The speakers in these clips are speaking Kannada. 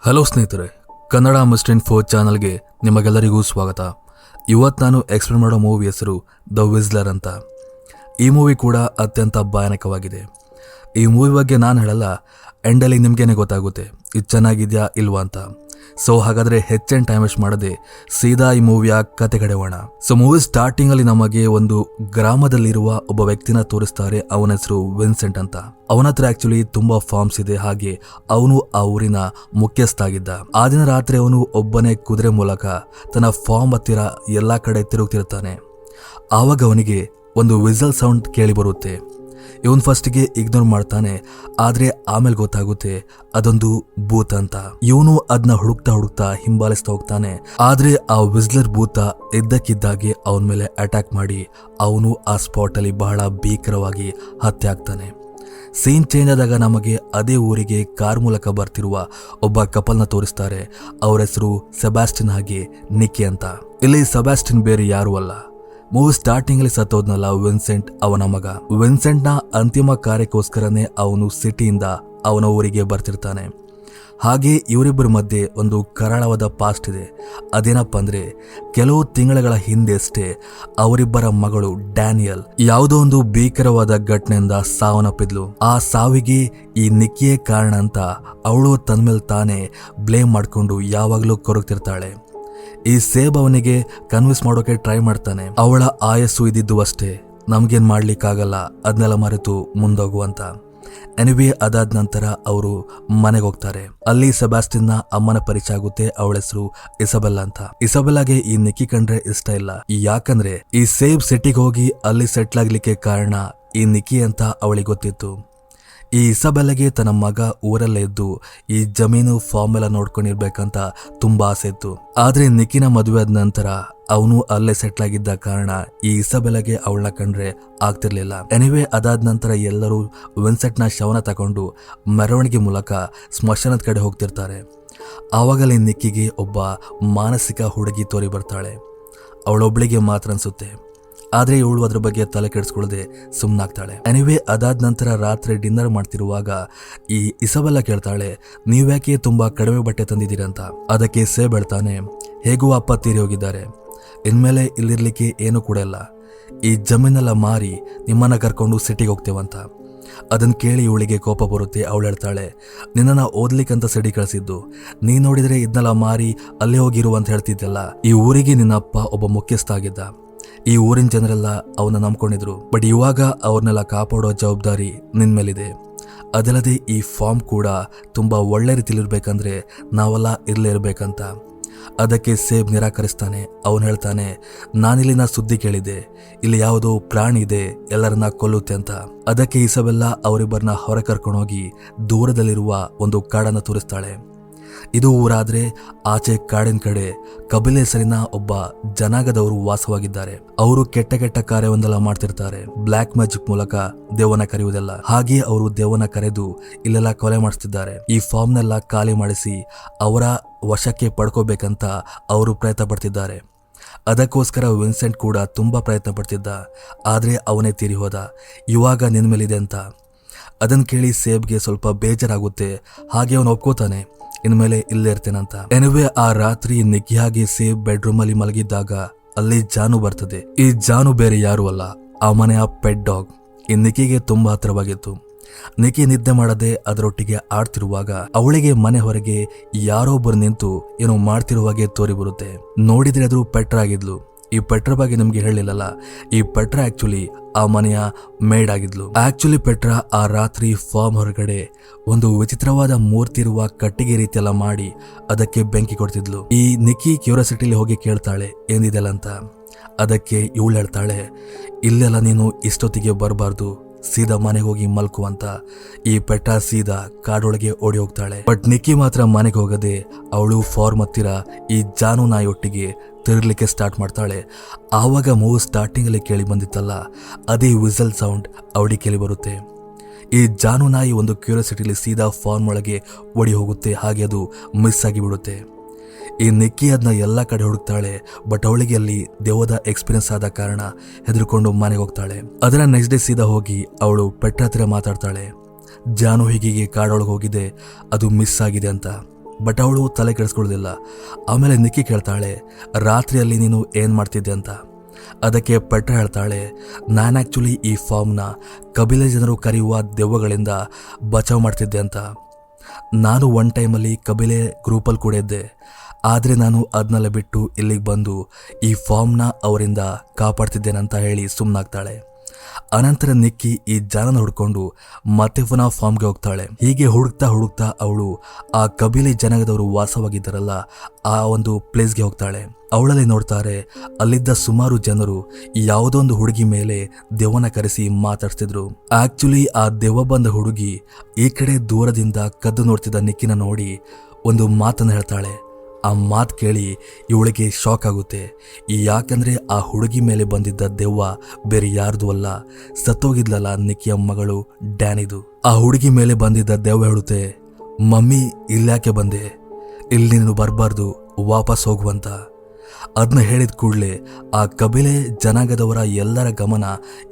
ಹಲೋ ಸ್ನೇಹಿತರೆ, ಕನ್ನಡ ಮಿಸ್ಟರ್ ಇನ್ಫೋ ಚಾನಲ್ಗೆ ನಿಮಗೆಲ್ಲರಿಗೂ ಸ್ವಾಗತ. ಇವತ್ತು ನಾನು ಎಕ್ಸ್ಪ್ಲೇನ್ ಮಾಡೋ ಮೂವಿ ಹೆಸರು ದ ವಿಸ್ಲರ್ ಅಂತ. ಈ ಮೂವಿ ಕೂಡ ಅತ್ಯಂತ ಭಯಾನಕವಾಗಿದೆ. ಈ ಮೂವಿ ಬಗ್ಗೆ ನಾನು ಹೇಳಲ್ಲ, ಎಂಡಲ್ಲಿ ನಿಮಗೇನೆ ಗೊತ್ತಾಗುತ್ತೆ ಇದು ಚೆನ್ನಾಗಿದೆಯಾ ಇಲ್ವಾ ಅಂತ. ಸೊ ಹಾಗಾದರೆ ಹೆಚ್ಚೇನು ಟೈಮ್ ವೇಸ್ಟ್ ಮಾಡದೆ ಸೀದಾ ಈ ಮೂವಿಯ ಕತೆ ಕಡೆಯೋಣ. ಸೊ ಮೂವಿ ಸ್ಟಾರ್ಟಿಂಗಲ್ಲಿ ನಮಗೆ ಒಂದು ಗ್ರಾಮದಲ್ಲಿರುವ ಒಬ್ಬ ವ್ಯಕ್ತಿನ ತೋರಿಸ್ತಾರೆ. ಅವನ ಹೆಸರು ವಿನ್ಸೆಂಟ್ ಅಂತ. ಅವನ ಹತ್ರ ಆಕ್ಚುಲಿ ತುಂಬಾ ಫಾರ್ಮ್ಸ್ ಇದೆ. ಹಾಗೆ ಅವನು ಆ ಊರಿನ ಮುಖ್ಯಸ್ಥ ಆಗಿದ್ದ. ಆ ದಿನ ರಾತ್ರಿ ಅವನು ಒಬ್ಬನೇ ಕುದುರೆ ಮೂಲಕ ತನ್ನ ಫಾರ್ಮ್ ಹತ್ತಿರ ಎಲ್ಲಾ ಕಡೆ ತಿರುಗ್ತಿರ್ತಾನೆ. ಆವಾಗ ಅವನಿಗೆ ಒಂದು ವಿಸಲ್ ಸೌಂಡ್ ಕೇಳಿ ಬರುತ್ತೆ. ಇವನ್ ಫಸ್ಟ್ಗೆ ಇಗ್ನೋರ್ ಮಾಡ್ತಾನೆ, ಆದ್ರೆ ಆಮೇಲೆ ಗೊತ್ತಾಗುತ್ತೆ ಅದೊಂದು ಭೂತ ಅಂತ. ಇವನು ಅದನ್ನ ಹುಡುಕ್ತಾ ಹಿಂಬಾಲಿಸ್ತಾ ಹೋಗ್ತಾನೆ. ಆದ್ರೆ ಆ ವಿಸ್ಲರ್ ಭೂತ ಇದ್ದಕ್ಕಿದ್ದಾಗೆ ಅವನ ಮೇಲೆ ಅಟ್ಯಾಕ್ ಮಾಡಿ ಅವನು ಆ ಸ್ಪಾಟ್ ಅಲ್ಲಿ ಬಹಳ ಭೀಕರವಾಗಿ ಹತ್ಯೆ ಆಗ್ತಾನೆ. ಸೀನ್ ಚೇಂಜ್ ಆದಾಗ ನಮಗೆ ಅದೇ ಊರಿಗೆ ಕಾರ್ ಮೂಲಕ ಬರ್ತಿರುವ ಒಬ್ಬ ಕಪಲ್ನ ತೋರಿಸ್ತಾರೆ. ಅವರ ಹೆಸರು ಸೆಬಾಸ್ಟಿನ್ ಹಾಗೆ ನಿಕ್ಕಿ ಅಂತ. ಇಲ್ಲಿ ಸೆಬಾಸ್ಟಿನ್ ಬೇರೆ ಯಾರು ಅಲ್ಲ, ಮೂವಿ ಸ್ಟಾರ್ಟಿಂಗ್ ಅಲ್ಲಿ ಸತ್ತೋದ್ನಲ್ಲ ವಿನ್ಸೆಂಟ್ ಅವನ ಮಗ. ವಿನ್ಸೆಂಟ್ ನ ಅಂತಿಮ ಕಾರ್ಯಕ್ಕೋಸ್ಕರನೇ ಅವನು ಸಿಟಿಯಿಂದ ಅವನ ಊರಿಗೆ ಬರ್ತಿರ್ತಾನೆ. ಹಾಗೆ ಇವರಿಬ್ಬರ ಮಧ್ಯೆ ಒಂದು ಕರಾಳವಾದ ಪಾಸ್ಟ್ ಇದೆ. ಅದೇನಪ್ಪ ಅಂದ್ರೆ, ಕೆಲವು ತಿಂಗಳ ಹಿಂದೆ ಅಷ್ಟೇ ಅವರಿಬ್ಬರ ಮಗಳು ಡ್ಯಾನಿಯಲ್ ಯಾವುದೋ ಒಂದು ಭೀಕರವಾದ ಘಟನೆಯಿಂದ ಸಾವನ್ನಪ್ಪಿದ್ಲು. ಆ ಸಾವಿಗೆ ಈ ನಿಕ್ಕಿಯೇ ಕಾರಣ ಅಂತ ಅವಳು ತನ್ನ ಮೇಲೆ ತಾನೇ ಬ್ಲೇಮ್ ಮಾಡ್ಕೊಂಡು ಯಾವಾಗಲೂ ಕೊರಗ್ತಿರ್ತಾಳೆ. ಈ ಸೇಬ್ ಅವನಿಗೆ ಕನ್ವಿನ್ಸ್ ಮಾಡೋಕೆ ಟ್ರೈ ಮಾಡ್ತಾನೆ. ಅವಳ ಆಯಸ್ಸು ಇದ್ದಿದ್ದು ಅಷ್ಟೇ, ನಮ್ಗೇನ್ ಮಾಡ್ಲಿಕ್ಕಾಗಲ್ಲ, ಅದನ್ನೆಲ್ಲ ಮರೆತು ಮುಂದೋಗುವಂತ. ಎನಿವೆ ಅದಾದ ನಂತರ ಅವರು ಮನೆಗೆ ಹೋಗ್ತಾರೆ. ಅಲ್ಲಿ ಸೆಬಾಸ್ಟಿನ್ ನ ಅಮ್ಮನ ಪರಿಚಯ ಆಗುತ್ತೆ. ಅವಳ ಹೆಸರು ಇಸಬೆಲ್ಲಾ ಅಂತ. ಇಸಬೆಲ್ಲಾಗೆ ಈ ನಿಕ್ಕಿ ಕಂಡ್ರೆ ಇಷ್ಟ ಇಲ್ಲ. ಯಾಕಂದ್ರೆ ಈ ಸೇಬ್ ಸಿಟಿಗೆ ಹೋಗಿ ಅಲ್ಲಿ ಸೆಟ್ಲ್ ಆಗ್ಲಿಕ್ಕೆ ಕಾರಣ ಈ ನಿಕ್ಕಿ ಅಂತ ಅವಳಿಗೆ ಗೊತ್ತಿತ್ತು. ಈ ಇಸಬೆಲ್ಲಾಗೆ ತನ್ನ ಮಗ ಊರಲ್ಲೇ ಇದ್ದು ಈ ಜಮೀನು ಫಾರ್ಮ್ ಎಲ್ಲ ನೋಡ್ಕೊಂಡಿರ್ಬೇಕಂತ ತುಂಬಾ ಆಸೆ ಇತ್ತು. ಆದ್ರೆ ನಿಕ್ಕಿನ ಮದುವೆ ಆದ ನಂತರ ಅವನು ಅಲ್ಲೇ ಸೆಟ್ಲ್ ಆಗಿದ್ದ ಕಾರಣ ಈ ಇಸಬೆಲ್ಲಾಗೆ ಅವಳನ್ನ ಕಂಡ್ರೆ ಆಗ್ತಿರ್ಲಿಲ್ಲ. ಎನಿವೆ ಅದಾದ ನಂತರ ಎಲ್ಲರೂ ವಿನ್ಸೆಂಟ್ ನ ಶವನ ತಗೊಂಡು ಮೆರವಣಿಗೆ ಮೂಲಕ ಸ್ಮಶಾನದ ಕಡೆ ಹೋಗ್ತಿರ್ತಾರೆ. ಆವಾಗಲೇ ನಿಕ್ಕಿಗೆ ಒಬ್ಬ ಮಾನಸಿಕ ಹುಡುಗಿ ತೋರಿ ಬರ್ತಾಳೆ. ಅವಳೊಬ್ಳಿಗೆ ಮಾತ್ರ ಅನ್ಸುತ್ತೆ, ಆದ್ರೆ ಇವಳು ಅದ್ರ ಬಗ್ಗೆ ತಲೆ ಕೆಡಿಸ್ಕೊಳ್ಳದೆ ಸುಮ್ಮನಾಗ್ತಾಳೆ. ಎನಿವೆ ಅದಾದ ನಂತರ ರಾತ್ರಿ ಡಿನ್ನರ್ ಮಾಡ್ತಿರುವಾಗ ಈ ಇಸಬೆಲ್ಲಾ ಕೇಳ್ತಾಳೆ, ನೀವ್ಯಾಕೆ ತುಂಬಾ ಕಡಿಮೆ ಬಟ್ಟೆ ತಂದಿದ್ದೀರಂತ. ಅದಕ್ಕೆ ಸೇಬ್ ಹೇಳ್ತಾನೆ, ಹೇಗೂ ಅಪ್ಪ ತೀರಿ ಹೋಗಿದ್ದಾರೆ, ಇನ್ಮೇಲೆ ಇಲ್ಲಿರ್ಲಿಕ್ಕೆ ಏನು ಕೂಡ ಇಲ್ಲ, ಈ ಜಮೀನೆಲ್ಲ ಮಾರಿ ನಿಮ್ಮನ್ನ ಕರ್ಕೊಂಡು ಸಿಟಿಗೆ ಹೋಗ್ತೇವಂತ. ಅದನ್ನ ಕೇಳಿ ಇವಳಿಗೆ ಕೋಪ ಬರುತ್ತೆ. ಅವಳು ಹೇಳ್ತಾಳೆ, ನಿನ್ನನ್ನ ಓದ್ಲಿಕ್ಕಂತ ಸಿಟಿ ಕಳಿಸಿದ್ದು, ನೀ ನೋಡಿದ್ರೆ ಇದನ್ನೆಲ್ಲ ಮಾರಿ ಅಲ್ಲೇ ಹೋಗಿರು ಅಂತ ಹೇಳ್ತಿದ್ದಲ್ಲ. ಈ ಊರಿಗೆ ನಿನ್ನಪ್ಪ ಒಬ್ಬ ಮುಖ್ಯಸ್ಥ ಆಗಿದ್ದ. ಈ ಊರಿನ ಜನರೆಲ್ಲ ಅವನ್ನ ನಂಬ್ಕೊಂಡಿದ್ರು. ಬಟ್ ಇವಾಗ ಅವ್ರನ್ನೆಲ್ಲ ಕಾಪಾಡೋ ಜವಾಬ್ದಾರಿ ನಿನ್ ಮೇಲಿದೆ. ಅದಲ್ಲದೆ ಈ ಫಾರ್ಮ್ ಕೂಡ ತುಂಬಾ ಒಳ್ಳೆ ರೀತಿಲಿರ್ಬೇಕಂದ್ರೆ ನಾವೆಲ್ಲ ಇರ್ಲೇ ಇರ್ಬೇಕಂತ. ಅದಕ್ಕೆ ಸೇಬ್ ನಿರಾಕರಿಸ್ತಾನೆ. ಅವನು ಹೇಳ್ತಾನೆ, ನಾನಿಲ್ಲಿನ ಸುದ್ದಿ ಕೇಳಿದ್ದೆ, ಇಲ್ಲಿ ಯಾವುದೋ ಪ್ರಾಣಿ ಇದೆ ಎಲ್ಲರನ್ನ ಕೊಲ್ಲುತ್ತೆ ಅಂತ. ಅದಕ್ಕೆ ಇಸಬೆಲ್ಲಾ ಅವರಿಬ್ಬರನ್ನ ಹೊರ ಕರ್ಕೊಂಡೋಗಿ ದೂರದಲ್ಲಿರುವ ಒಂದು ಕಾಡನ್ನ ತೋರಿಸ್ತಾಳೆ. ಇದು ಊರಾದ್ರೆ ಆಚೆ ಕಾಡಿನ ಕಡೆ ಕಬಿಲೆ ಹೆಸರಿನ ಒಬ್ಬ ಜನಾಂಗದವರು ವಾಸವಾಗಿದ್ದಾರೆ. ಅವರು ಕೆಟ್ಟ ಕೆಟ್ಟ ಕಾರ್ಯವನ್ನೆಲ್ಲ ಮಾಡ್ತಿರ್ತಾರೆ. ಬ್ಲ್ಯಾಕ್ ಮ್ಯಾಜಿಕ್ ಮೂಲಕ ದೇವನ ಕರೆಯುವುದೆಲ್ಲ. ಹಾಗೆ ಅವರು ದೇವನ ಕರೆದು ಇಲ್ಲೆಲ್ಲ ಕೊಲೆ ಮಾಡಿಸ್ತಿದ್ದಾರೆ. ಈ ಫಾರ್ಮ್ನೆಲ್ಲ ಖಾಲಿ ಮಾಡಿಸಿ ಅವರ ವಶಕ್ಕೆ ಪಡ್ಕೋಬೇಕಂತ ಅವರು ಪ್ರಯತ್ನ ಪಡ್ತಿದ್ದಾರೆ. ಅದಕ್ಕೋಸ್ಕರ ವಿನ್ಸೆಂಟ್ ಕೂಡ ತುಂಬಾ ಪ್ರಯತ್ನ ಪಡ್ತಿದ್ದ. ಆದ್ರೆ ಅವನೇ ತೀರಿ ಹೋದ. ಇವಾಗ ನಿನ್ ಮೇಲಿದೆ ಅಂತ. ಅದನ್ನ ಕೇಳಿ ಸೇಬ್ಗೆ ಸ್ವಲ್ಪ ಬೇಜಾರಾಗುತ್ತೆ. ಹಾಗೆ ಅವನು ಒಪ್ಕೋತಾನೆ, ಇನ್ಮೇಲೆ ಇಲ್ಲೇ ಇರ್ತೇನಂತ. ಎನಿವೆ ಆ ರಾತ್ರಿ ನಿಕ್ಕಿಯಾಗಿ ಸೇಬ್ ಬೆಡ್ರೂಮ್ ಅಲ್ಲಿ ಮಲಗಿದ್ದಾಗ ಅಲ್ಲಿ ಜಾನು ಬರ್ತದೆ. ಈ ಜಾನು ಬೇರೆ ಯಾರು ಅಲ್ಲ, ಆ ಮನೆಯ ಪೆಟ್ ಡಾಗ್. ಈ ನಿಕ್ಕಿಗೆ ತುಂಬಾ ಹತ್ರವಾಗಿತ್ತು. ನಿಕ್ಕಿ ನಿದ್ದೆ ಮಾಡದೆ ಅದರೊಟ್ಟಿಗೆ ಆಡ್ತಿರುವಾಗ ಅವಳಿಗೆ ಮನೆ ಹೊರಗೆ ಯಾರೊಬ್ಬರು ನಿಂತು ಏನೋ ಮಾಡ್ತಿರುವಾಗೆ ತೋರಿ ಬರುತ್ತೆ. ನೋಡಿದ್ರೆ ಅದು ಪೆಟ್ರ ಆಗಿದ್ಲು. ಈ ಪೆಟ್ರ ಬಗ್ಗೆ ನಿಮ್ಗೆ ಹೇಳಿಲ್ಲಲ್ಲ, ಈ ಪೆಟ್ರ ಆಕ್ಚುಲಿ ಆ ಮನೆಯ ಮೇಡ್ ಆಗಿದ್ಲು. ಆಕ್ಚುಲಿ ಪೆಟ್ರ ಆ ರಾತ್ರಿ ಫಾರ್ಮ್ ಹೊರಗಡೆ ಒಂದು ವಿಚಿತ್ರವಾದ ಮೂರ್ತಿ ಇರುವ ಕಟ್ಟಿಗೆ ರೀತಿಯೆಲ್ಲ ಮಾಡಿ ಅದಕ್ಕೆ ಬೆಂಕಿ ಕೊಡ್ತಿದ್ಲು. ಈ ನಿಕ್ಕಿ ಕ್ಯೂರಿಯಾಸಿಟಿಲಿ ಹೋಗಿ ಕೇಳ್ತಾಳೆ ಏನಿದೆಲ್ಲ ಅಂತ. ಅದಕ್ಕೆ ಇವಳು ಹೇಳ್ತಾಳೆ, ಇಲ್ಲೆಲ್ಲ ನೀನು ಇಷ್ಟೊತ್ತಿಗೆ ಬರಬಾರ್ದು, ಸೀದಾ ಮನೆಗೆ ಹೋಗಿ ಮಲ್ಕು ಅಂತ. ಈ ಪೆಟ್ಟ ಸೀದಾ ಕಾಡೊಳಗೆ ಓಡಿ ಹೋಗ್ತಾಳೆ. ಬಟ್ ನಿಕ್ಕಿ ಮಾತ್ರ ಮನೆಗೆ ಹೋಗದೆ ಅವಳು ಫಾರ್ಮ್ ಹತ್ತಿರ ಈ ಜಾನು ನಾಯೊಟ್ಟಿಗೆ ತಿರುಗಲಿಕ್ಕೆ ಸ್ಟಾರ್ಟ್ ಮಾಡ್ತಾಳೆ. ಆವಾಗ ಮೂವಿ ಸ್ಟಾರ್ಟಿಂಗ್ ಅಲ್ಲಿ ಕೇಳಿ ಬಂದಿತ್ತಲ್ಲ, ಅದೇ ವಿಸಲ್ ಸೌಂಡ್ ಅವಳಿಗೆ ಕೇಳಿ ಬರುತ್ತೆ. ಈ ಜಾನು ನಾಯಿ ಒಂದು ಕ್ಯೂರಿಯಾಸಿಟಿಲಿ ಸೀದಾ ಫಾರ್ಮ್ ಒಳಗೆ ಓಡಿ ಹೋಗುತ್ತೆ. ಹಾಗೆ ಅದು ಮಿಸ್ ಆಗಿ ಬಿಡುತ್ತೆ. ಈ ನಿಕ್ಕಿ ಅದನ್ನ ಎಲ್ಲ ಕಡೆ ಹುಡುಕ್ತಾಳೆ. ಬಟ್ ಅವಳಿಗೆ ಅಲ್ಲಿ ದೇವದ ಎಕ್ಸ್ಪೀರಿಯನ್ಸ್ ಆದ ಕಾರಣ ಹೆದರ್ಕೊಂಡು ಮನೆಗೆ ಹೋಗ್ತಾಳೆ. ಅದರ ನೆಕ್ಸ್ಟ್ ಡೇ ಸೀದಾ ಹೋಗಿ ಅವಳು ಪೆಟ್ರ ಹತ್ರ ಮಾತಾಡ್ತಾಳೆ. ಜಾನು ಹೀಗೆ ಕಾಡೊಳಗೆ ಹೋಗಿದೆ, ಅದು ಮಿಸ್ ಆಗಿದೆ ಅಂತ. ಬಟ್ ಅವಳು ತಲೆ ಕೆಡಿಸ್ಕೊಳ್ಳೋದಿಲ್ಲ. ಆಮೇಲೆ ನಿಕ್ಕಿ ಕೇಳ್ತಾಳೆ, ರಾತ್ರಿಯಲ್ಲಿ ನೀನು ಏನು ಮಾಡ್ತಿದ್ದೆ ಅಂತ. ಅದಕ್ಕೆ ಪೆಟ್ರಾ ಹೇಳ್ತಾಳೆ, ನಾನು ಆ್ಯಕ್ಚುಲಿ ಈ ಫಾರ್ಮ್ನ ಕಬಿಲೆ ಜನರು ಕರೆಯುವ ದೆವ್ವಗಳಿಂದ ಬಚಾವ್ ಮಾಡ್ತಿದ್ದೆ ಅಂತ. ನಾನು ಒನ್ ಟೈಮಲ್ಲಿ ಕಬಿಲೆ ಗ್ರೂಪಲ್ಲಿ ಕೂಡ ಇದ್ದೆ, ಆದರೆ ನಾನು ಅದನ್ನೆಲ್ಲ ಬಿಟ್ಟು ಇಲ್ಲಿಗೆ ಬಂದು ಈ ಫಾರ್ಮ್ನ ಅವರಿಂದ ಕಾಪಾಡ್ತಿದ್ದೇನಂತ ಹೇಳಿ ಸುಮ್ಮನಾಗ್ತಾಳೆ. ಅನಂತರ ನಿಕ್ಕಿ ಈ ಜನನ ಹುಡ್ಕೊಂಡು ಮತ್ತೆ ಪುನಃ ಫಾರ್ಮ್ಗೆ ಹೋಗ್ತಾಳೆ. ಹೀಗೆ ಹುಡುಕ್ತಾ ಅವಳು ಆ ಕಬಿಲೆ ಜನಾಂಗದವರು ವಾಸವಾಗಿದ್ದಾರಲ್ಲ ಆ ಒಂದು ಪ್ಲೇಸ್ಗೆ ಹೋಗ್ತಾಳೆ. ಅವಳಲ್ಲಿ ನೋಡ್ತಾರೆ, ಅಲ್ಲಿದ್ದ ಸುಮಾರು ಜನರು ಯಾವುದೋ ಒಂದು ಹುಡುಗಿ ಮೇಲೆ ದೆವ್ವನ ಕರೆಸಿ ಮಾತಾಡ್ತಿದ್ರು. ಆಕ್ಚುಲಿ ಆ ದೆವ್ವ ಬಂದ ಹುಡುಗಿ ಈ ಕಡೆ ದೂರದಿಂದ ಕದ್ದು ನೋಡ್ತಿದ್ದ ನಿಕ್ಕಿನ ನೋಡಿ ಒಂದು ಮಾತನ್ನು ಹೇಳ್ತಾಳೆ. ಆ ಮಾತು ಕೇಳಿ ಇವಳಿಗೆ ಶಾಕ್ ಆಗುತ್ತೆ. ಯಾಕಂದ್ರೆ ಆ ಹುಡುಗಿ ಮೇಲೆ ಬಂದಿದ್ದ ದೆವ್ವ ಬೇರೆ ಯಾರ್ದು ಅಲ್ಲ, ಸತ್ತೋಗಿದ್ಲಲ್ಲ ನಿಕ್ಕಿಯ ಮಗಳು ಡ್ಯಾನಿದು. ಆ ಹುಡುಗಿ ಮೇಲೆ ಬಂದಿದ್ದ ದೆವ್ವ ಹೇಳುತ್ತೆ, ಮಮ್ಮಿ ಇಲ್ಯಾಕೆ ಬಂದೆ, ಇಲ್ಲಿ ನೀನು ಬರಬಾರ್ದು, ವಾಪಸ್ ಹೋಗುವಂತ. ಅದನ್ನ ಹೇಳಿದ ಕೂಡಲೇ ಆ ಕಬಿಲೆ ಜನಾಂಗದವರ ಎಲ್ಲರ ಗಮನ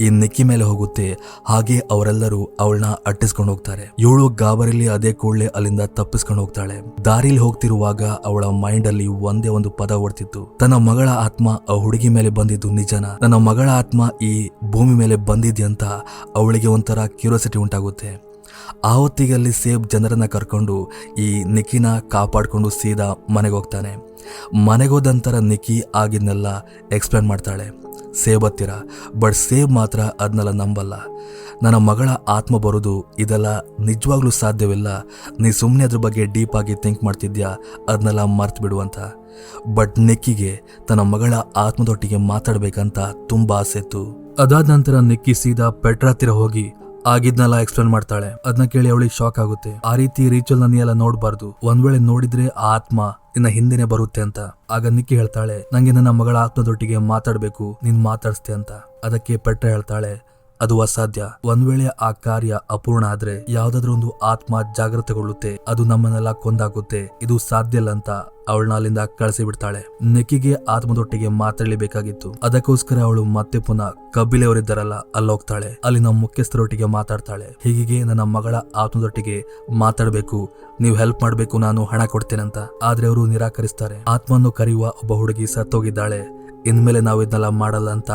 ಈ ನಿಕ್ಕಿ ಮೇಲೆ ಹೋಗುತ್ತೆ. ಹಾಗೆ ಅವರೆಲ್ಲರೂ ಅವಳನ್ನ ಅಟ್ಟಿಸ್ಕೊಂಡು ಹೋಗ್ತಾರೆ. ಇವಳು ಗಾಬರಿಲಿ ಅದೇ ಕೂಡಲೇ ಅಲ್ಲಿಂದ ತಪ್ಪಿಸ್ಕೊಂಡು ಹೋಗ್ತಾಳೆ. ದಾರಿಲಿ ಹೋಗ್ತಿರುವಾಗ ಅವಳ ಮೈಂಡ್ ಅಲ್ಲಿ ಒಂದೇ ಒಂದು ಪದ ಓಡ್ತಿತ್ತು, ತನ್ನ ಮಗಳ ಆತ್ಮ ಆ ಹುಡುಗಿ ಮೇಲೆ ಬಂದಿದ್ದು ನಿಜನ, ನನ್ನ ಮಗಳ ಆತ್ಮ ಈ ಭೂಮಿ ಮೇಲೆ ಬಂದಿದ್ಯಂತ ಅವಳಿಗೆ ಒಂಥರ ಕ್ಯೂರಿಯಾಸಿಟಿ ಉಂಟಾಗುತ್ತೆ. ಆ ಹೊತ್ತಿಗೆ ಅಲ್ಲಿ ಸೇಬ್ ಜನರನ್ನ ಕರ್ಕೊಂಡು ಈ ನಿಕ್ಕಿನ ಕಾಪಾಡ್ಕೊಂಡು ಸೀದಾ ಮನೆಗೆ ಹೋಗ್ತಾನೆ. ಮನೆಗೋದಂತರ ನಿಕ್ಕಿ ಆಗಿದ್ನೆಲ್ಲ ಎಕ್ಸ್ಪ್ಲೇನ್ ಮಾಡ್ತಾಳೆ ಸೇಬ್ ಹತ್ತಿರ. ಬಟ್ ಸೇಬ್ ಮಾತ್ರ ಅದನ್ನೆಲ್ಲ ನಂಬಲ್ಲ. ನನ್ನ ಮಗಳ ಆತ್ಮ ಬರೋದು ಇದೆಲ್ಲ ನಿಜವಾಗ್ಲೂ ಸಾಧ್ಯವಿಲ್ಲ, ನೀ ಸುಮ್ಮನೆ ಅದ್ರ ಬಗ್ಗೆ ಡೀಪ್ ಆಗಿ ಥಿಂಕ್ ಮಾಡ್ತಿದ್ಯಾ, ಅದನ್ನೆಲ್ಲ ಮರ್ತು ಬಿಡುವಂತ. ಬಟ್ ನಿಕ್ಕಿಗೆ ತನ್ನ ಮಗಳ ಆತ್ಮದೊಟ್ಟಿಗೆ ಮಾತಾಡ್ಬೇಕಂತ ತುಂಬಾ ಆಸೆ ಇತ್ತು. ಅದಾದ ನಂತರ ನಿಕ್ಕಿ ಸೀದಾ ಪೆಟ್ರಾ ಹತ್ತಿರ ಹೋಗಿ ಆಗಿದ್ನೆಲ್ಲ ಎಕ್ಸ್ಪ್ಲೇನ್ ಮಾಡ್ತಾಳೆ. ಅದನ್ನ ಕೇಳಿ ಅವಳಿಗೆ ಶಾಕ್ ಆಗುತ್ತೆ. ಆ ರೀತಿ ರೀಚಲ್ ನೀ ಎಲ್ಲ ನೋಡ್ಬಾರ್ದು, ಒಂದ್ ವೇಳೆ ನೋಡಿದ್ರೆ ಆ ಆತ್ಮ ನಿನ್ನ ಹಿಂದೆನೆ ಬರುತ್ತೆ ಅಂತ. ಆಗ ನಿಕ್ಕಿ ಹೇಳ್ತಾಳೆ, ನಂಗೆ ನನ್ನ ಮಗಳ ಆತ್ಮದೊಟ್ಟಿಗೆ ಮಾತಾಡ್ಬೇಕು, ನೀನ್ ಮಾತಾಡ್ಸ್ತೆ ಅಂತ. ಅದಕ್ಕೆ ಪೆಟ್ರಾ ಹೇಳ್ತಾಳೆ, ಅದು ಅಸಾಧ್ಯ. ಒಂದ್ ವೇಳೆ ಆ ಕಾರ್ಯ ಅಪೂರ್ಣ ಆದ್ರೆ ಯಾವ್ದಾದ್ರು ಒಂದು ಆತ್ಮ ಜಾಗೃತಗೊಳ್ಳುತ್ತೆ, ಅದು ನಮ್ಮನ್ನೆಲ್ಲ ಕೊಂದಾಗುತ್ತೆ, ಇದು ಸಾಧ್ಯ ಇಲ್ಲ ಅಂತ ಅವಳನ್ನ ಅಲ್ಲಿಂದ ಕಳಿಸಿ ಬಿಡ್ತಾಳೆ. ನಿಕ್ಕಿಗೆ ಆತ್ಮದೊಟ್ಟಿಗೆ ಮಾತಾಡಲೇಬೇಕಾಗಿತ್ತು. ಅದಕ್ಕೋಸ್ಕರ ಅವಳು ಮತ್ತೆ ಪುನಃ ಕಬಿಲೆಯವರಿದ್ದಾರಲ್ಲ ಅಲ್ಲಿ ಹೋಗ್ತಾಳೆ. ಅಲ್ಲಿನ ಮುಖ್ಯಸ್ಥರೊಟ್ಟಿಗೆ ಮಾತಾಡ್ತಾಳೆ. ಹೀಗೆ ನನ್ನ ಮಗಳ ಆತ್ಮದೊಟ್ಟಿಗೆ ಮಾತಾಡ್ಬೇಕು, ನೀವು ಹೆಲ್ಪ್ ಮಾಡ್ಬೇಕು, ನಾನು ಹಣ ಕೊಡ್ತೇನಂತ. ಆದ್ರೆ ಅವರು ನಿರಾಕರಿಸ್ತಾರೆ. ಆತ್ಮನ್ನು ಕರೆಯುವ ಒಬ್ಬ ಹುಡುಗಿ ಸತ್ತೋಗಿದ್ದಾಳೆ, ಇನ್ಮೇಲೆ ನಾವು ಇದನ್ನೆಲ್ಲ ಮಾಡಲ್ಲ ಅಂತ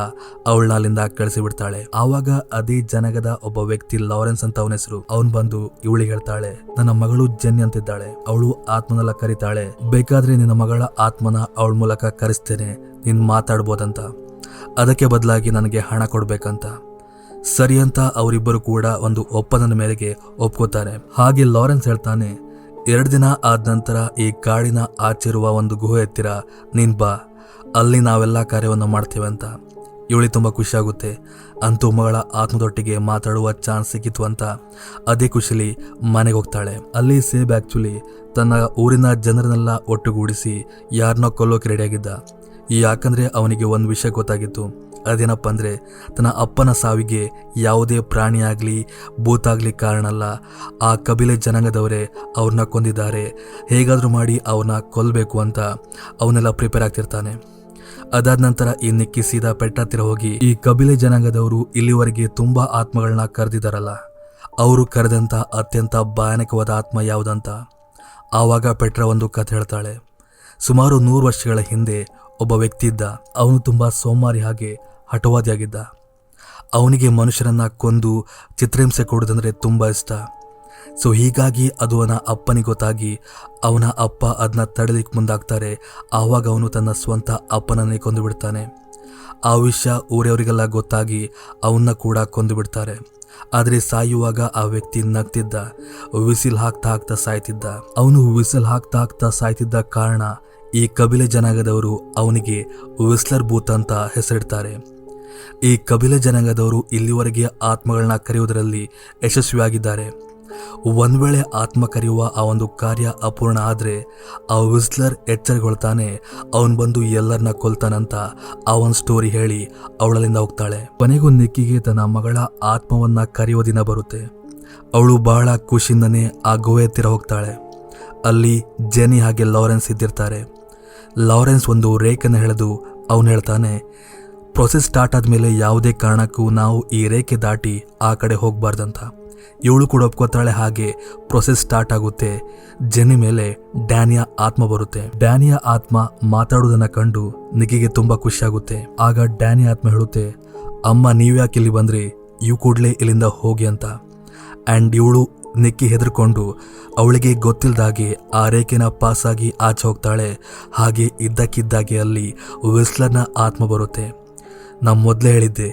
ಅವಳನ್ನ ಅಲ್ಲಿಂದ ಕಳಿಸಿ ಬಿಡ್ತಾಳೆ. ಆವಾಗ ಅದೇ ಜನಗದ ಒಬ್ಬ ವ್ಯಕ್ತಿ ಲಾರೆನ್ಸ್ ಅಂತ ಅವನ ಹೆಸರು, ಅವನ್ ಬಂದು ಇವಳಿಗೆ ಹೇಳ್ತಾಳೆ, ನನ್ನ ಮಗಳು ಜೆನ್ನಿ ಅಂತಿದ್ದಾಳೆ, ಅವಳು ಆತ್ಮನೆಲ್ಲ ಕರೀತಾಳೆ, ಬೇಕಾದ್ರೆ ನಿನ್ನ ಮಗಳ ಆತ್ಮನ ಅವಳ ಮೂಲಕ ಕರೆಸ್ತೇನೆ, ನೀನ್ ಮಾತಾಡ್ಬೋದಂತ. ಅದಕ್ಕೆ ಬದಲಾಗಿ ನನಗೆ ಹಣ ಕೊಡ್ಬೇಕಂತ. ಸರಿ ಅಂತ ಅವರಿಬ್ಬರು ಕೂಡ ಒಂದು ಒಪ್ಪಂದದ ಮೇರೆಗೆ ಒಪ್ಕೋತಾರೆ. ಹಾಗೆ ಲಾರೆನ್ಸ್ ಹೇಳ್ತಾನೆ, 2 ದಿನ ಆದ ನಂತರ ಈ ಕಾಡಿನ ಆಚೆರುವ ಒಂದು ಗುಹೆ ಹತ್ತಿರ ನೀನ್ ಬಾ, ಅಲ್ಲಿ ನಾವೆಲ್ಲ ಕಾರ್ಯವನ್ನು ಮಾಡ್ತೇವೆ ಅಂತ. ಇವಳಿಗೆ ತುಂಬ ಖುಷಿ ಆಗುತ್ತೆ. ಅಂತೂ ಮಗಳ ಆತ್ಮದೊಟ್ಟಿಗೆ ಮಾತಾಡುವ ಚಾನ್ಸ್ ಸಿಕ್ಕಿತು ಅಂತ ಅದೇ ಖುಷಿಲಿ ಮನೆಗೆ ಹೋಗ್ತಾಳೆ. ಅಲ್ಲಿ ಸೇಬ್ ಆ್ಯಕ್ಚುಲಿ ತನ್ನ ಊರಿನ ಜನರನ್ನೆಲ್ಲ ಒಟ್ಟುಗೂಡಿಸಿ ಯಾರನ್ನೋ ಕೊಲ್ಲೋಕೆ ರೆಡಿಯಾಗಿದ್ದ. ಯಾಕಂದರೆ ಅವನಿಗೆ ಒಂದು ವಿಷಯ ಗೊತ್ತಾಗಿತ್ತು. ಅದೇನಪ್ಪ ಅಂದರೆ ತನ್ನ ಅಪ್ಪನ ಸಾವಿಗೆ ಯಾವುದೇ ಪ್ರಾಣಿಯಾಗಲಿ ಭೂತಾಗಲಿ ಕಾರಣ ಅಲ್ಲ, ಆ ಕಬಿಲೆ ಜನಾಂಗದವರೇ ಅವ್ರನ್ನ ಕೊಂದಿದ್ದಾರೆ, ಹೇಗಾದರೂ ಮಾಡಿ ಅವ್ರನ್ನ ಕೊಲ್ಲಬೇಕು ಅಂತ ಅವನ್ನೆಲ್ಲ ಪ್ರಿಪೇರ್ ಆಗ್ತಿರ್ತಾನೆ. ಅದಾದ ನಂತರ ಈ ನಿಕ್ಕಿ ಸೀದಾ ಪೆಟ್ರಾ ಹತ್ತಿರ ಹೋಗಿ, ಈ ಕಬಿಲೆ ಜನಾಂಗದವರು ಇಲ್ಲಿವರೆಗೆ ತುಂಬಾ ಆತ್ಮಗಳನ್ನ ಕರೆದಿದ್ದಾರಲ್ಲ, ಅವರು ಕರೆದಂತ ಅತ್ಯಂತ ಭಯಾನಕವಾದ ಆತ್ಮ ಯಾವುದಂತ. ಆವಾಗ ಪೆಟ್ರಾ ಒಂದು ಕಥೆ ಹೇಳ್ತಾಳೆ. ಸುಮಾರು 100 ವರ್ಷಗಳ ಹಿಂದೆ ಒಬ್ಬ ವ್ಯಕ್ತಿ ಇದ್ದ. ಅವನು ತುಂಬಾ ಸೋಮಾರಿ ಹಾಗೆ ಹಠವಾದಿಯಾಗಿದ್ದ. ಅವನಿಗೆ ಮನುಷ್ಯರನ್ನ ಕೊಂದು ಚಿತ್ರಹಿಂಸೆ ಕೊಡೋದಂದ್ರೆ ತುಂಬಾ ಇಷ್ಟ. ಸೊ ಹೀಗಾಗಿ ಅದು ಅವನ ಅಪ್ಪನಿಗೆ ಗೊತ್ತಾಗಿ ಅವನ ಅಪ್ಪ ಅದನ್ನ ತಡೆಲಿಕ್ಕೆ ಮುಂದಾಗ್ತಾರೆ. ಆವಾಗ ಅವನು ತನ್ನ ಸ್ವಂತ ಅಪ್ಪನನ್ನೇ ಕೊಂದು ಬಿಡ್ತಾನೆ. ಆ ವಿಷಯ ಊರವರಿಗೆಲ್ಲ ಗೊತ್ತಾಗಿ ಅವನ್ನ ಕೂಡ ಕೊಂದು ಬಿಡ್ತಾರೆ. ಆದರೆ ಸಾಯುವಾಗ ಆ ವ್ಯಕ್ತಿ ನಗ್ತಿದ್ದ, ವಿಸಿಲ್ ಹಾಕ್ತಾ ಸಾಯ್ತಿದ್ದ. ಅವನು ವಿಸಿಲ್ ಹಾಕ್ತಾ ಸಾಯ್ತಿದ್ದ ಕಾರಣ ಈ ಕಬಿಲೆ ಜನಾಂಗದವರು ಅವನಿಗೆ ವಿಸ್ಲರ್ ಬೂತ್ ಅಂತ ಹೆಸರಿಡ್ತಾರೆ. ಈ ಕಬಿಲೆ ಜನಾಂಗದವರು ಇಲ್ಲಿವರೆಗೆ ಆತ್ಮಗಳನ್ನ ಕರೆಯುವುದರಲ್ಲಿ ಯಶಸ್ವಿಯಾಗಿದ್ದಾರೆ. ಒಂದ್ ವೇಳೆ ಆತ್ಮ ಕರೆಯುವ ಆ ಒಂದು ಕಾರ್ಯ ಅಪೂರ್ಣ ಆದ್ರೆ ಆ ವಿಸ್ಲರ್ ಎಚ್ಚರಗೊಳ್ತಾನೆ, ಅವನ್ ಬಂದು ಎಲ್ಲರನ್ನ ಕೊಲ್ತಾನಂತ ಆ ಒಂದು ಸ್ಟೋರಿ ಹೇಳಿ ಅವಳಲ್ಲಿಂದ ಹೋಗ್ತಾಳೆ. ಕೊನೆಗೂ ನಿಕ್ಕಿಗೆ ತನ್ನ ಮಗಳ ಆತ್ಮವನ್ನ ಕರೆಯುವ ದಿನ ಬರುತ್ತೆ. ಅವಳು ಬಹಳ ಖುಷಿಯಿಂದನೇ ಆ ಗುಹೆ ಹತ್ತಿರ ಹೋಗ್ತಾಳೆ. ಅಲ್ಲಿ ಜೆನಿ ಹಾಗೆ ಲಾರೆನ್ಸ್ ಇದ್ದಿರ್ತಾರೆ. ಲಾರೆನ್ಸ್ ಒಂದು ರೇಖೆನ ಎಳೆದು ಅವನು ಹೇಳ್ತಾನೆ, ಪ್ರೊಸೆಸ್ ಸ್ಟಾರ್ಟ್ ಆದ್ಮೇಲೆ ಯಾವುದೇ ಕಾರಣಕ್ಕೂ ನಾವು ಈ ರೇಖೆ ದಾಟಿ ಆ ಕಡೆ ಹೋಗ್ಬಾರ್ದಂತ. ಇವಳು ಕೂಡ ಒಪ್ಕೋತಾಳೆ. ಹಾಗೆ ಪ್ರೊಸೆಸ್ ಸ್ಟಾರ್ಟ್ ಆಗುತ್ತೆ. ಜೆನ್ನಿ ಮೇಲೆ ಡ್ಯಾನಿಯ ಆತ್ಮ ಬರುತ್ತೆ. ಡ್ಯಾನಿಯ ಆತ್ಮ ಮಾತಾಡುವುದನ್ನ ಕಂಡು ನಿಕ್ಕಿಗೆ ತುಂಬಾ ಖುಷಿ ಆಗುತ್ತೆ. ಆಗ ಡ್ಯಾನಿಯ ಆತ್ಮ ಹೇಳುತ್ತೆ, ಅಮ್ಮ ನೀವ್ಯಾಕೆ ಇಲ್ಲಿ ಬಂದ್ರಿ, ಇವು ಕೂಡಲೇ ಇಲ್ಲಿಂದ ಹೋಗಿ ಅಂತ. ಆ್ಯಂಡ್ ಇವಳು ನಿಕ್ಕಿ ಹೆದರ್ಕೊಂಡು ಅವಳಿಗೆ ಗೊತ್ತಿಲ್ಲದಾಗೆ ಆ ರೇಖೆನ ಪಾಸಾಗಿ ಆಚೆ ಹೋಗ್ತಾಳೆ. ಹಾಗೆ ಇದ್ದಕ್ಕಿದ್ದಾಗೆ ಅಲ್ಲಿ ವಿಸ್ಲರ್ನ ಆತ್ಮ ಬರುತ್ತೆ. ನಾನು ಮೊದಲೇ ಹೇಳಿದ್ದೆ,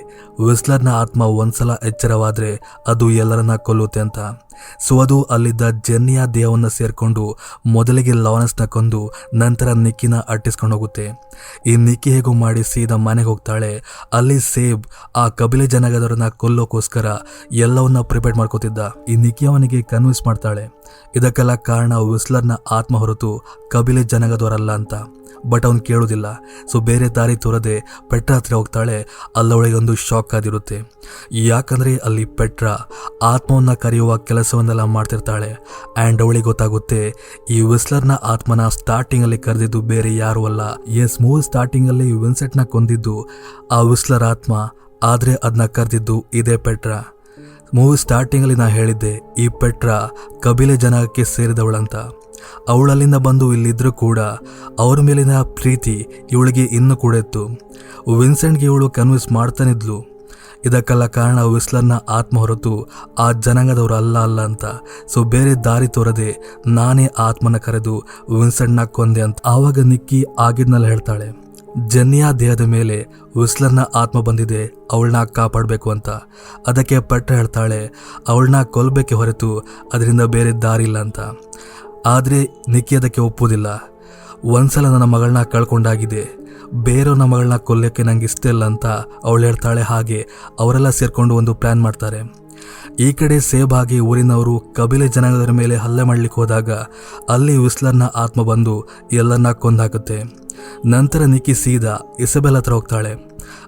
ವಿಸ್ಲರ್ನ ಆತ್ಮ ಒಂದ್ಸಲ ಎಚ್ಚರವಾದರೆ ಅದು ಎಲ್ಲರನ್ನ ಕೊಲ್ಲುತ್ತೆ ಅಂತ. ಸೊ ಅದು ಅಲ್ಲಿದ್ದ ಜೆನ್ನಿಯ ದೇಹವನ್ನು ಸೇರಿಕೊಂಡು ಮೊದಲಿಗೆ ಲಾರೆನ್ಸ್ನ ಕೊಂದು ನಂತರ ನಿಕ್ಕಿನ ಅಟ್ಟಿಸ್ಕೊಂಡು ಹೋಗುತ್ತೆ. ಈ ನಿಕ್ಕಿ ಹೇಗೂ ಮಾಡಿ ಸೀದಾ ಮನೆಗೆ ಹೋಗ್ತಾಳೆ. ಅಲ್ಲಿ ಸೇಬ್ ಆ ಕಬಿಲೆ ಜನಾಂಗದವರನ್ನ ಕೊಲ್ಲೋಕ್ಕೋಸ್ಕರ ಎಲ್ಲವನ್ನ ಪ್ರಿಪೇರ್ ಮಾಡ್ಕೋತಿದ್ದ. ಈ ನಿಕ್ಕಿ ಅವನಿಗೆ ಕನ್ವಿನ್ಸ್ ಮಾಡ್ತಾಳೆ ಇದಕ್ಕೆಲ್ಲ ಕಾರಣ ವಿಸ್ಲರ್ನ ಆತ್ಮ ಹೊರತು ಕಬಿಲೆ ಜನಾಂಗದವರಲ್ಲ ಅಂತ. ಬಟ್ ಅವನು ಕೇಳೋದಿಲ್ಲ. ಸೊ ಬೇರೆ ದಾರಿ ತೋರದೆ ಪೆಟ್ರಾ ಹತ್ರ ಹೋಗ್ತಾಳೆ. ಅಲ್ಲವಳಿಗೆ ಒಂದು ಶಾಕ್ ಆದಿರುತ್ತೆ. ಯಾಕಂದರೆ ಅಲ್ಲಿ ಪೆಟ್ರಾ ಆತ್ಮವನ್ನು ಕರೆಯುವ ಕೆಲಸವನ್ನೆಲ್ಲ ಮಾಡ್ತಿರ್ತಾಳೆ. ಆ್ಯಂಡ್ ಅವಳಿಗೆ ಗೊತ್ತಾಗುತ್ತೆ ಈ ವಿಸ್ಲರ್ನ ಆತ್ಮನ ಸ್ಟಾರ್ಟಿಂಗಲ್ಲಿ ಕರೆದಿದ್ದು ಬೇರೆ ಯಾರೂ ಅಲ್ಲ. ಎಸ್, ಮೂವಿ ಸ್ಟಾರ್ಟಿಂಗಲ್ಲಿ ವಿನ್ಸೆಂಟ್ನ ಕೊಂದಿದ್ದು ಆ ವಿಸ್ಲರ್ ಆತ್ಮ, ಆದರೆ ಅದನ್ನ ಕರೆದಿದ್ದು ಇದೇ ಪೆಟ್ರಾ. ಮೂವಿ ಸ್ಟಾರ್ಟಿಂಗಲ್ಲಿ ನಾ ಹೇಳಿದ್ದೆ ಈ ಪೆಟ್ರಾ ಕಬಿಲೆ ಜನಾಂಗಕ್ಕೆ ಸೇರಿದವಳಂತ. ಅವಳಲ್ಲಿಂದ ಬಂದು ಇಲ್ಲಿದ್ರೂ ಕೂಡ ಅವ್ರ ಮೇಲಿನ ಪ್ರೀತಿ ಇವಳಿಗೆ ಇನ್ನೂ ಕೂಡ ಇತ್ತು. ವಿನ್ಸೆಂಟ್ಗೆ ಇವಳು ಕನ್ವಿನ್ಸ್ ಮಾಡ್ತಾನಿದ್ಲು ಇದಕ್ಕೆಲ್ಲ ಕಾರಣ ವಿಸ್ಲರ್ನ ಆತ್ಮ ಹೊರತು ಆ ಜನಾಂಗದವರು ಅಲ್ಲ ಅಂತ. ಸೊ ಬೇರೆ ದಾರಿ ತೋರದೆ ನಾನೇ ಆತ್ಮನ ಕರೆದು ವಿನ್ಸೆಂಟ್ನ ಕೊಂದೆ ಅಂತ. ಆವಾಗ ನಿಕ್ಕಿ ಆಗಿದ್ನೆಲ್ಲ ಹೇಳ್ತಾಳೆ. ಜೆನ್ನಿಯ ದೇಹದ ಮೇಲೆ ವಿಸ್ಲರ್ನ ಆತ್ಮ ಬಂದಿದೆ, ಅವಳನ್ನ ಕಾಪಾಡಬೇಕು ಅಂತ. ಅದಕ್ಕೆ ಪೆಟ್ರಾ ಹೇಳ್ತಾಳೆ ಅವಳನ್ನ ಕೊಲ್ಲಬೇಕೆ ಹೊರತು ಅದರಿಂದ ಬೇರೆ ದಾರಿ ಇಲ್ಲ ಅಂತ. ಆದರೆ ನಿಕ್ಕಿ ಅದಕ್ಕೆ ಒಪ್ಪೋದಿಲ್ಲ. ಒಂದ್ಸಲ ನನ್ನ ಮಗಳನ್ನ ಕಳ್ಕೊಂಡಾಗಿದೆ, ಬೇರೆಯವ್ರ ಮಗಳನ್ನ ಕೊಲ್ಲೋಕ್ಕೆ ನಂಗೆ ಇಷ್ಟ ಇಲ್ಲ ಅಂತ ಅವಳು ಹೇಳ್ತಾಳೆ. ಹಾಗೆ ಅವರೆಲ್ಲ ಸೇರ್ಕೊಂಡು ಒಂದು ಪ್ಲ್ಯಾನ್ ಮಾಡ್ತಾರೆ. ಈ ಕಡೆ ಸೇಬ್ ಆಗಿ ಊರಿನವರು ಕಬಿಲೆ ಜನಾಂಗದವರ ಮೇಲೆ ಹಲ್ಲೆ ಮಾಡ್ಲಿಕ್ಕೆ ಹೋದಾಗ ಅಲ್ಲಿ ವಿಸ್ಲರ್ನ ಆತ್ಮ ಬಂದು ಎಲ್ಲರನ್ನ ಕೊಂದಾಕುತ್ತೆ. ನಂತರ ನಿಕ್ಕಿ ಸೀದಾ ಇಸಬೆಲ್ ಹತ್ರ ಹೋಗ್ತಾಳೆ,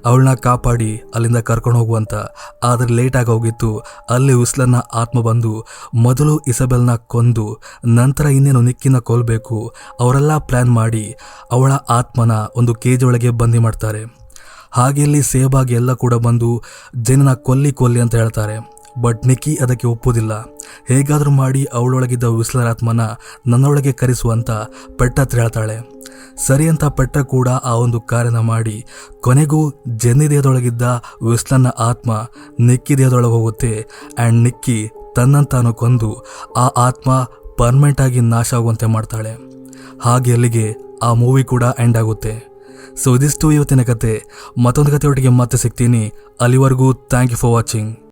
ಅವಳನ್ನ ಕಾಪಾಡಿ ಅಲ್ಲಿಂದ ಕರ್ಕೊಂಡು ಹೋಗುವಂತ. ಆದರೆ ಲೇಟಾಗಿ ಹೋಗಿತ್ತು. ಅಲ್ಲಿ ವಿಸ್ಲರ್ನ ಆತ್ಮ ಬಂದು ಮೊದಲು ಇಸಬೆಲ್ನ ಕೊಂದು ನಂತರ ಇನ್ನೇನು ನಿಕ್ಕಿನ ಕೊಲ್ಲಬೇಕು. ಅವರೆಲ್ಲ ಪ್ಲ್ಯಾನ್ ಮಾಡಿ ಅವಳ ಆತ್ಮನ ಒಂದು ಕೇಜ್ ಒಳಗೆ ಬಂದಿ ಮಾಡ್ತಾರೆ. ಹಾಗೆ ಇಲ್ಲಿ ಸೇಬಾಗಿ ಎಲ್ಲ ಕೂಡ ಬಂದು ಜನನ ಕೊಲ್ಲಿ ಅಂತ ಹೇಳ್ತಾರೆ. ಬಟ್ ನಿಕ್ಕಿ ಅದಕ್ಕೆ ಒಪ್ಪೋದಿಲ್ಲ. ಹೇಗಾದರೂ ಮಾಡಿ ಅವಳೊಳಗಿದ್ದ ವಿಸ್ಲರ್ ಆತ್ಮನ ನನ್ನೊಳಗೆ ಕರೆಸುವಂತ ಪೆಟ್ರಾ ಹತ್ರ ಹೇಳ್ತಾಳೆ. ಸರಿ ಅಂತ ಪೆಟ್ರಾ ಕೂಡ ಆ ಒಂದು ಕಾರ್ಯನ ಮಾಡಿ ಕೊನೆಗೂ ಜೆನ್ನಿ ದೇಹದೊಳಗಿದ್ದ ವಿಸ್ಲರ್ನ ಆತ್ಮ ನಿಕ್ಕಿ ದೇಹದೊಳಗೆ ಹೋಗುತ್ತೆ. ಆ್ಯಂಡ್ ನಿಕ್ಕಿ ತನ್ನಂತಾನು ಕೊಂದು ಆ ಆತ್ಮ ಪರ್ಮನೆಂಟ್ ಆಗಿ ನಾಶ ಆಗುವಂತೆ ಮಾಡ್ತಾಳೆ. ಹಾಗೆ ಅಲ್ಲಿಗೆ ಆ ಮೂವಿ ಕೂಡ ಎಂಡ್ ಆಗುತ್ತೆ. ಸೊ ಇದಿಷ್ಟು ಇವತ್ತಿನ ಕತೆ. ಮತ್ತೊಂದು ಕಥೆಯೊಟ್ಟಿಗೆ ಮತ್ತೆ ಸಿಗ್ತೀನಿ. ಅಲ್ಲಿವರೆಗೂ ಥ್ಯಾಂಕ್ ಯು ಫಾರ್ ವಾಚಿಂಗ್.